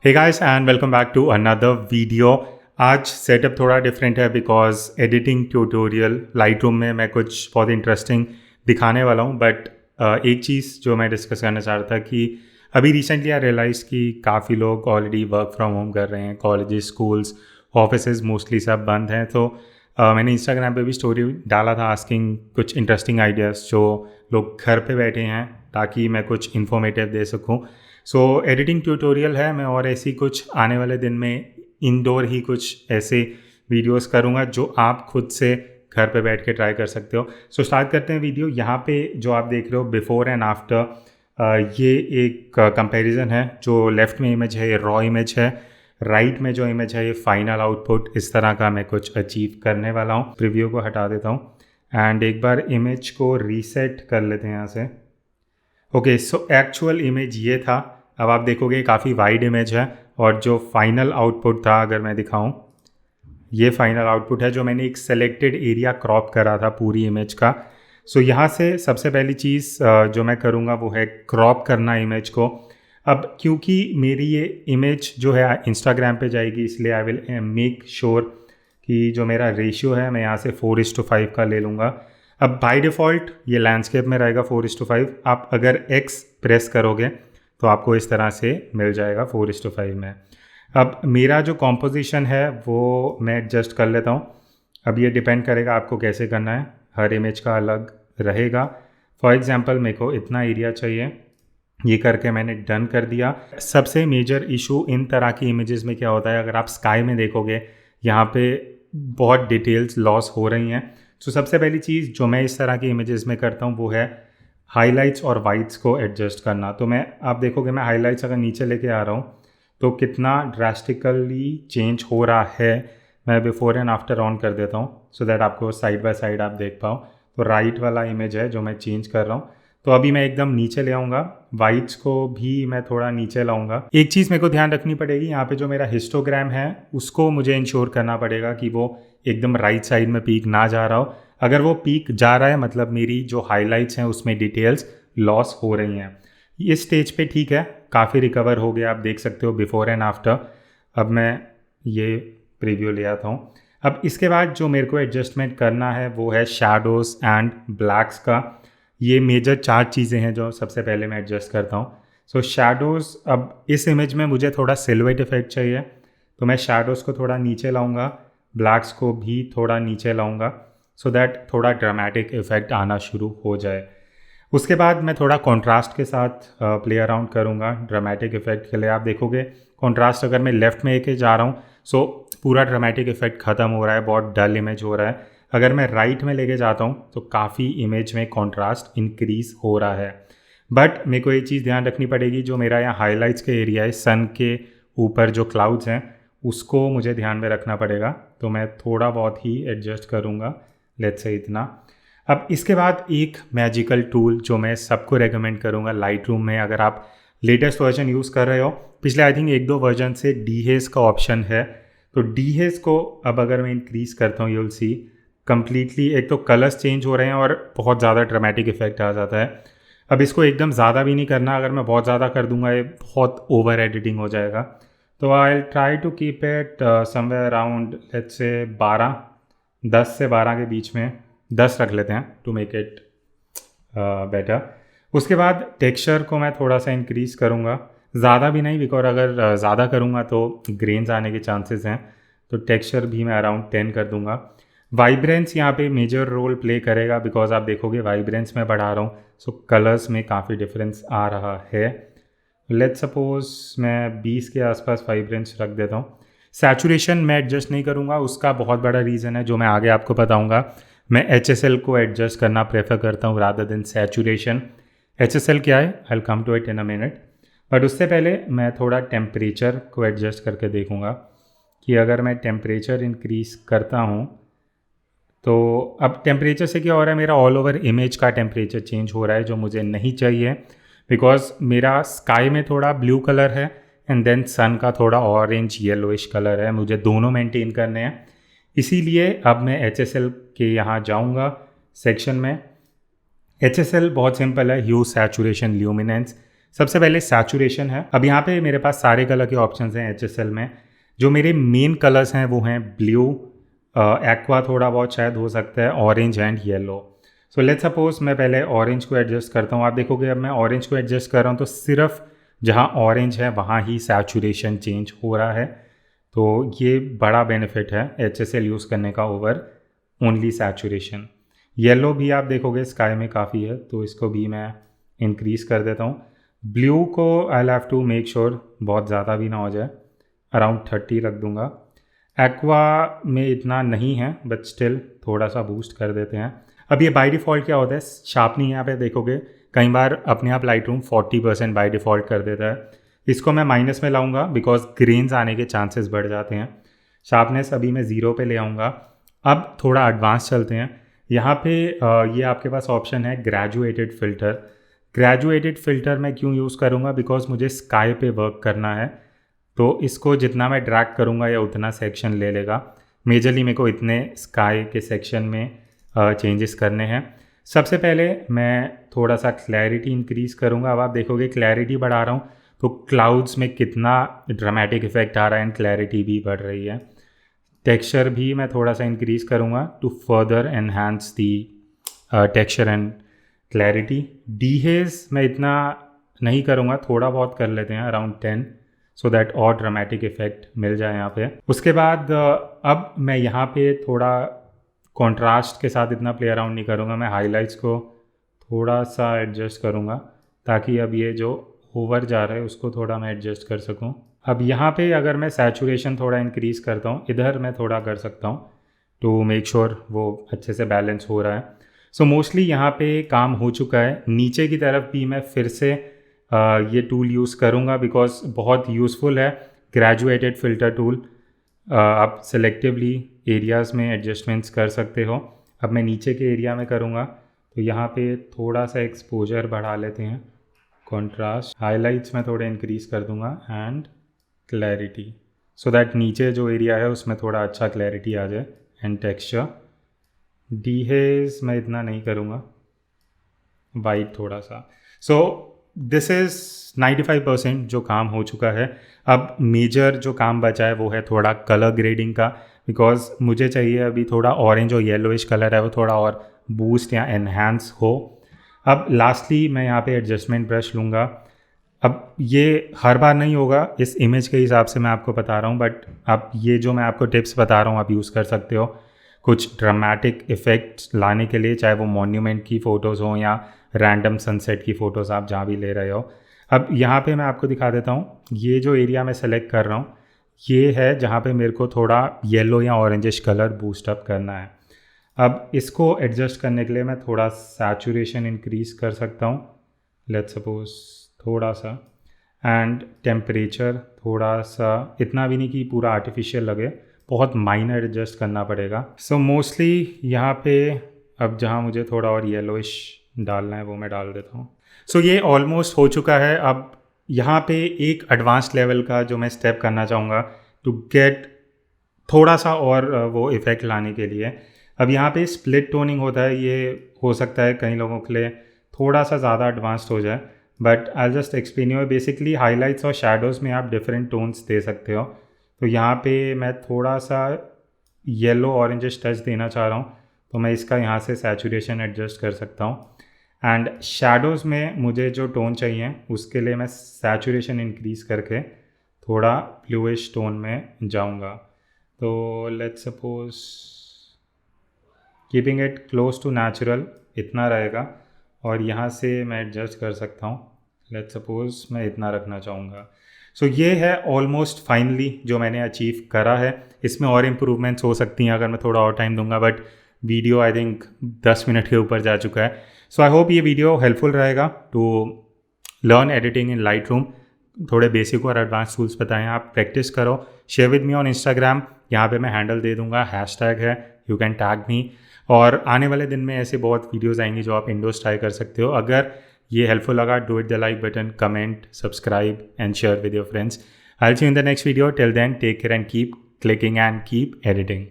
Hey guys and welcome back to another video. आज setup थोड़ा different है because editing tutorial Lightroom में मैं कुछ बहुत इंटरेस्टिंग दिखाने वाला हूँ। बट एक चीज़ जो मैं डिस्कस करना चाह रहा था कि अभी रिसेंटली आई रियलाइज़ कि काफ़ी लोग ऑलरेडी वर्क फ्रॉम होम कर रहे हैं। कॉलेजेस, स्कूल्स, ऑफिसेज मोस्टली सब बंद हैं। तो मैंने इंस्टाग्राम पे भी स्टोरी डाला था आस्किंग कुछ इंटरेस्टिंग आइडियाज़ जो लोग घर पे बैठे हैं ताकि मैं कुछ इन्फॉर्मेटिव दे सकूँ। सो एडिटिंग ट्यूटोरियल है मैं, और ऐसी कुछ आने वाले दिन में इंडोर ही कुछ ऐसे वीडियोस करूँगा जो आप खुद से घर पे बैठ के ट्राई कर सकते हो। सो स्टार्ट करते हैं वीडियो। यहाँ पे जो आप देख रहे हो बिफोर एंड आफ्टर, ये एक कंपैरिजन है। जो लेफ़्ट में इमेज है ये रॉ इमेज है, राइट में जो इमेज है ये फाइनल आउटपुट। इस तरह का मैं कुछ अचीव करने वाला हूँ। प्रीव्यू को हटा देता हूँ एंड एक बार इमेज को रीसेट कर लेते हैं यहाँ से। ओके, सो एक्चुअल इमेज ये था। अब आप देखोगे काफ़ी वाइड इमेज है और जो फाइनल आउटपुट था अगर मैं दिखाऊं, ये फाइनल आउटपुट है जो मैंने एक सेलेक्टेड एरिया क्रॉप करा था पूरी इमेज का। सो यहाँ से सबसे पहली चीज़ जो मैं करूँगा वो है क्रॉप करना इमेज को। अब क्योंकि मेरी ये इमेज जो है इंस्टाग्राम पे जाएगी, इसलिए आई विल मेक श्योर कि जो मेरा रेशियो है मैं यहाँ से 4:5 का ले लूँगा। अब बाय डिफ़ॉल्ट ये लैंडस्केप में रहेगा 4:5। आप अगर X प्रेस करोगे तो आपको इस तरह से मिल जाएगा 4:5 में। अब मेरा जो कॉम्पोजिशन है वो मैं एडजस्ट कर लेता हूँ। अब ये डिपेंड करेगा आपको कैसे करना है, हर इमेज का अलग रहेगा। फॉर एग्जांपल मेरे को इतना एरिया चाहिए, ये करके मैंने डन कर दिया। सबसे मेजर इशू इन तरह की इमेजेस में क्या होता है, अगर आप स्काई में देखोगे यहाँ पे बहुत डिटेल्स लॉस हो रही हैं। सो सबसे पहली चीज़ जो मैं इस तरह की इमेजेस में करता हूँ वो है हाइलाइट्स और वाइट्स को एडजस्ट करना। तो आप देखोगे मैं हाइलाइट्स अगर नीचे लेके आ रहा हूँ तो कितना ड्रास्टिकली चेंज हो रहा है। मैं बिफोर एंड आफ्टर ऑन कर देता हूँ सो दैट आपको साइड बाय साइड आप देख पाओ। तो राइट वाला इमेज है जो मैं चेंज कर रहा हूँ, तो अभी मैं एकदम नीचे ले आऊँगा। वाइट्स को भी मैं थोड़ा नीचे लाऊंगा। एक चीज़ मेरे को ध्यान रखनी पड़ेगी, यहाँ पे जो मेरा हिस्टोग्राम है उसको मुझे इंश्योर करना पड़ेगा कि वो एकदम राइट साइड में पीक ना जा रहा हो। अगर वो पीक जा रहा है मतलब मेरी जो हाइलाइट्स हैं उसमें डिटेल्स लॉस हो रही हैं। इस स्टेज पे ठीक है, काफ़ी रिकवर हो गया। आप देख सकते हो बिफोर एंड आफ्टर। अब मैं ये प्रीव्यू ले आता हूँ। अब इसके बाद जो मेरे को एडजस्टमेंट करना है वो है शैडोज़ एंड ब्लैक्स का। ये मेजर 4 चीज़ें हैं जो सबसे पहले मैं एडजस्ट करता हूँ। सो शैडोज़, अब इस इमेज में मुझे थोड़ा सिल्हूएट इफेक्ट चाहिए तो मैं शैडोज़ को थोड़ा नीचे लाऊंगा, ब्लैक्स को भी थोड़ा नीचे लाऊंगा सो दैट थोड़ा ड्रामेटिक इफेक्ट आना शुरू हो जाए। उसके बाद मैं थोड़ा कॉन्ट्रास्ट के साथ प्ले अराउंड करूँगा ड्रामेटिक इफेक्ट के लिए। आप देखोगे कॉन्ट्रास्ट अगर मैं लेफ़्ट में लेके जा रहा हूँ सो पूरा ड्रामेटिक इफेक्ट ख़त्म हो रहा है, बहुत डल इमेज हो रहा है। अगर मैं राइट में लेके जाता हूँ तो काफ़ी इमेज में कॉन्ट्रास्ट इंक्रीज़ हो रहा है। बट मेरे को ये चीज़ ध्यान रखनी पड़ेगी, जो मेरा यहाँ हाइलाइट्स के एरिया है, सन के ऊपर जो क्लाउड्स हैं उसको मुझे ध्यान में रखना पड़ेगा। तो मैं थोड़ा बहुत ही एडजस्ट करूँगा, लेट्स से इतना। अब इसके बाद एक मैजिकल टूल जो मैं सबको रेकमेंड करूँगा लाइटरूम में, अगर आप लेटेस्ट वर्जन यूज़ कर रहे हो, पिछले आई थिंक 1-2 वर्जन से डीहेज का ऑप्शन है। तो डीहेज को अब अगर मैं इंक्रीज़ करता हूँ, यूल सी कम्प्लीटली एक तो कलर्स चेंज हो रहे हैं और बहुत ज़्यादा ड्रामेटिक इफेक्ट आ जाता है। अब इसको एकदम ज़्यादा भी नहीं करना, अगर मैं बहुत ज़्यादा कर दूंगा ये बहुत ओवर एडिटिंग हो जाएगा। तो I try to keep it somewhere around let's say 10 से 12 के बीच में, 10 रख लेते हैं टू मेक इट बेटर। उसके बाद टेक्सचर को मैं थोड़ा सा इंक्रीज़ करूँगा, ज़्यादा भी नहीं बिकॉज अगर ज़्यादा करूँगा तो ग्रेन्स आने के चांसेस हैं। तो टेक्सचर भी मैं अराउंड 10 कर दूँगा। वाइब्रेंस यहाँ पे मेजर रोल प्ले करेगा बिकॉज आप देखोगे वाइब्रेंस में बढ़ा रहा हूँ सो कलर्स में काफ़ी डिफरेंस आ रहा है। लेट्स सपोज मैं 20 के आसपास वाइब्रेंस रख देता हूँ। सैचुरेशन मैं एडजस्ट नहीं करूँगा, उसका बहुत बड़ा रीज़न है जो मैं आगे आपको बताऊँगा। मैं HSL को एडजस्ट करना प्रेफर करता हूँ रादर देन सैचुरेशन। HSL क्या है, I will come to it in a minute. But उससे पहले मैं थोड़ा टेम्परेचर को एडजस्ट करके देखूँगा कि अगर मैं टेम्परेचर इंक्रीज़ करता हूँ तो अब टेम्परेचर से क्या हो रहा है, मेरा ऑल ओवर इमेज का टेम्परेचर चेंज हो रहा है जो मुझे नहीं चाहिए। बिकॉज मेरा स्काई में थोड़ा ब्लू कलर है एंड देन सन का थोड़ा ऑरेंज येलोइश कलर है, मुझे दोनों मेंटेन करने हैं। इसीलिए अब मैं HSL के यहाँ जाऊँगा सेक्शन में। HSL बहुत सिंपल है, ह्यू, सैचुरेशन, ल्यूमिनेंस। सबसे पहले सैचुरेशन है। अब यहाँ पे मेरे पास सारे कलर के ऑप्शंस हैं HSL में। जो मेरे मेन कलर्स हैं वो हैं ब्लू, एक्वा थोड़ा बहुत शायद हो सकता है, orange and yellow. So let's suppose मैं पहले ऑरेंज को एडजस्ट करता हूँ। आप देखोगे अब मैं ऑरेंज को एडजस्ट कर रहा हूँ तो सिर्फ जहाँ ऑरेंज है वहाँ ही सैचुरेशन चेंज हो रहा है। तो ये बड़ा बेनिफिट है HSL यूज़ करने का ओवर ओनली सैचुरेशन। येलो भी आप देखोगे स्काई में काफ़ी है, तो इसको भी मैं इंक्रीज़ कर देता हूँ। ब्लू को I have to make sure बहुत ज़्यादा भी ना हो जाए, अराउंड 30 रख दूँगा। एक्वा में इतना नहीं है बट स्टिल थोड़ा सा बूस्ट कर देते हैं। अब ये बाय डिफ़ॉल्ट क्या होता है, शार्पनिंग यहाँ पे देखोगे कई बार अपने आप लाइटरूम 40% बाय डिफ़ॉल्ट कर देता है। इसको मैं माइनस में लाऊंगा बिकॉज ग्रेन्स आने के चांसेस बढ़ जाते हैं। शार्पनेस अभी मैं 0 पे ले आऊँगा। अब थोड़ा एडवांस चलते हैं। यहाँ पे ये आपके पास ऑप्शन है ग्रेजुएटेड फ़िल्टर। ग्रेजुएटेड फ़िल्टर मैं क्यों यूज़ करूँगा, बिकॉज मुझे स्काई पे वर्क करना है, तो इसको जितना मैं ड्रैग करूँगा या उतना सेक्शन ले लेगा। मेजरली मेरे को इतने स्काई के सेक्शन में चेंजेस करने हैं। सबसे पहले मैं थोड़ा सा क्लैरिटी इंक्रीज़ करूँगा। अब आप देखोगे क्लैरिटी बढ़ा रहा हूँ तो क्लाउड्स में कितना ड्रामेटिक इफेक्ट आ रहा है एंड क्लैरिटी भी बढ़ रही है। टेक्सचर भी मैं थोड़ा सा इंक्रीज़ करूँगा to further enhance the texture and clarity. Dehaze मैं इतना नहीं करूँगा, थोड़ा बहुत कर लेते हैं अराउंड 10, सो दैट और ड्रामेटिक इफेक्ट मिल जाए यहाँ पे। उसके बाद अब मैं यहाँ पे थोड़ा कॉन्ट्रास्ट के साथ इतना प्ले अराउंड नहीं करूँगा। मैं हाईलाइट्स को थोड़ा सा एडजस्ट करूँगा ताकि अब ये जो ओवर जा रहा है उसको थोड़ा मैं एडजस्ट कर सकूँ। अब यहाँ पे अगर मैं सैचुरेशन थोड़ा इंक्रीज़ करता हूँ, इधर मैं थोड़ा कर सकता हूँ टू मेक श्योर वो अच्छे से बैलेंस हो रहा है। सो मोस्टली यहाँ पे काम हो चुका है। नीचे की तरफ भी मैं फिर से ये टूल यूज़ करूँगा बिकॉज बहुत यूज़फुल है ग्रेजुएटेड फ़िल्टर टूल। आप सेलेक्टिवली एरियाज़ में एडजस्टमेंट्स कर सकते हो। अब मैं नीचे के एरिया में करूँगा तो यहाँ पे थोड़ा सा एक्सपोजर बढ़ा लेते हैं, कॉन्ट्रास्ट, हाइलाइट्स में थोड़े इंक्रीज़ कर दूँगा एंड क्लैरिटी, सो दैट नीचे जो एरिया है उसमें थोड़ा अच्छा क्लैरिटी आ जाए एंड टेक्सचर। डीहेज मैं इतना नहीं करूँगा, वाइट थोड़ा सा। सो दिस इज़ 95% जो काम हो चुका है। अब मेजर जो काम बचा है वो है थोड़ा कलर ग्रेडिंग का, बिकॉज मुझे चाहिए अभी थोड़ा ऑरेंज और येलोइश कलर है वो थोड़ा और बूस्ट या एनहांस हो। अब लास्टली मैं यहाँ पे एडजस्टमेंट ब्रश लूँगा। अब ये हर बार नहीं होगा, इस इमेज के हिसाब से मैं आपको बता रहा हूँ, बट अब ये जो मैं आपको टिप्स बता रहा हूँ आप यूज़ कर सकते हो कुछ ड्रामेटिक इफ़ेक्ट्स लाने के लिए, चाहे वो मॉन्यूमेंट की फ़ोटोज़ हों या रैंडम सनसेट की फ़ोटोज़ आप जहाँ भी ले रहे हो। अब यहाँ पे मैं आपको दिखा देता हूँ, ये जो एरिया मैं सेलेक्ट कर रहा हूँ ये है जहाँ पे मेरे को थोड़ा येलो या ऑरेंजिश कलर बूस्ट अप करना है। अब इसको एडजस्ट करने के लिए मैं थोड़ा सैचुरेशन इंक्रीज़ कर सकता हूँ, लेट्स सपोज थोड़ा सा, एंड टेम्परेचर थोड़ा सा, इतना भी नहीं कि पूरा आर्टिफिशियल लगे, बहुत माइनर एडजस्ट करना पड़ेगा। सो मोस्टली यहाँ पे अब जहाँ मुझे थोड़ा और येलोइश डालना है वो मैं डाल देता हूँ। सो ये ऑलमोस्ट हो चुका है। अब यहाँ पे एक एडवांस लेवल का जो मैं स्टेप करना चाहूँगा टू गेट थोड़ा सा और वो इफ़ेक्ट लाने के लिए। अब यहाँ पे स्प्लिट टोनिंग होता है, ये हो सकता है कई लोगों के लिए थोड़ा सा ज़्यादा एडवांस्ड हो जाए, but I just explain you. Basically highlights और शैडोज़ में आप डिफरेंट टोन्स दे सकते हो। तो यहाँ पे मैं थोड़ा सा येलो ऑरेंजिश टच देना चाह रहा हूँ, तो मैं इसका यहाँ से सैचुरेशन एडजस्ट कर सकता हूँ। एंड शैडोज़ में मुझे जो टोन चाहिए उसके लिए मैं सैचुरेशन इंक्रीज़ करके थोड़ा ब्लूइश टोन में जाऊँगा। तो let's suppose keeping it close to natural इतना रहेगा, और यहाँ से मैं एडजस्ट कर सकता हूँ। लेट्स सपोज मैं इतना रखना चाहूँगा। सो ये है ऑलमोस्ट फाइनली जो मैंने अचीव करा है। इसमें और इम्प्रूवमेंट्स हो सकती हैं अगर मैं थोड़ा और टाइम दूंगा, but video I think 10 minute के ऊपर जा चुका है। सो आई होप ये वीडियो हेल्पफुल रहेगा to learn editing in Lightroom. थोड़े बेसिक और एडवांस टूल्स बताएं, आप प्रैक्टिस करो। Share with me on Instagram, यहाँ पे मैं हैंडल दे दूंगा, हैशटैग है, यू कैन टैग मी। और आने वाले दिन में ऐसे बहुत वीडियोज़ आएंगी जो आप इंडोर्स ट्राई कर सकते हो। अगर ये हेल्पफुल लगा, do it the like button, comment, subscribe and share with your friends. I will see you in the next video. Till then take care and keep clicking and keep editing.